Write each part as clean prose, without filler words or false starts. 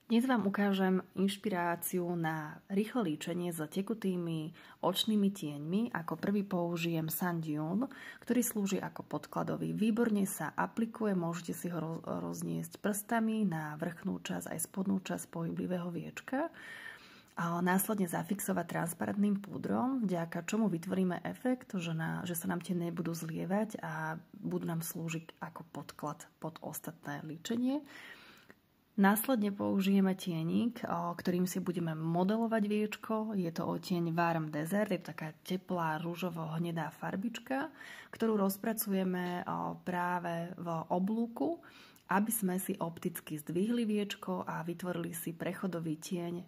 Dnes vám ukážem inšpiráciu na rýchle líčenie s tekutými očnými tieňmi. Ako prvý použijem Sun Dune, ktorý slúži ako podkladový. Výborne sa aplikuje, môžete si ho rozniesť prstami na vrchnú časť aj spodnú časť pohyblivého viečka. A následne zafixovať transparentným púdrom, vďaka čomu vytvoríme efekt, že sa nám tiene nebudú zlievať a budú nám slúžiť ako podklad pod ostatné líčenie. Následne použijeme tienik, ktorým si budeme modelovať viečko. Je to odtieň Warm Desert, je to taká teplá ružovo-hnedá farbička, ktorú rozpracujeme práve v oblúku, aby sme si opticky zdvihli viečko a vytvorili si prechodový tieň,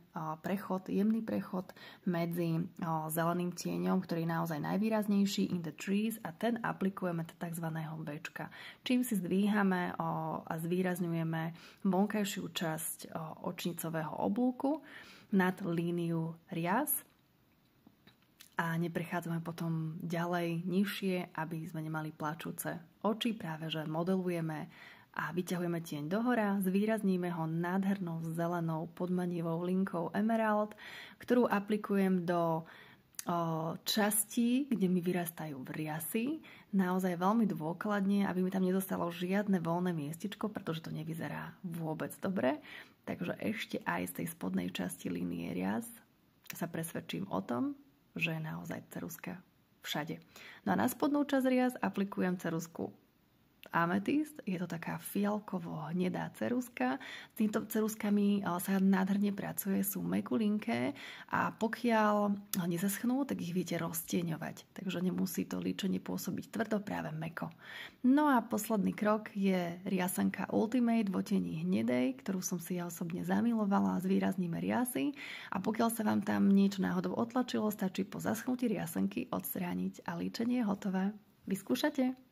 jemný prechod medzi zeleným tieňom, ktorý je naozaj najvýraznejší, in the trees, a ten aplikujeme do tzv. Bčka. Čím si zdvíhame a zvýrazňujeme vonkajšiu časť očnicového oblúku nad líniu rias a neprechádzame potom ďalej, nižšie, aby sme nemali plačúce oči, práve že modelujeme a vyťahujeme tieň dohora, zvýrazníme ho nádhernou zelenou podmanivou linkou Emerald, ktorú aplikujem do častí, kde mi vyrastajú riasy, naozaj veľmi dôkladne, aby mi tam nedostalo žiadne voľné miestečko, pretože to nevyzerá vôbec dobre. Takže ešte aj z tej spodnej časti línie rias sa presvedčím o tom, že je naozaj ceruska všade. No a na spodnú časť rias aplikujem cerusku Amethyst, je to taká fialkovo-hnedá ceruska. S týmto ceruskami sa nádherne pracuje, sú mekulinké a pokiaľ nezeschnú, tak ich viete roztieňovať. Takže nemusí to líčenie pôsobiť tvrdo, práve mäkko. No a posledný krok je riasanka Ultimate v odtieni hnedej, ktorú som si ja osobne zamilovala. Zvýrazníme riasy a pokiaľ sa vám tam niečo náhodou otlačilo, stačí po zaschnutí riasanky odstrániť a líčenie je hotové. Vyskúšate?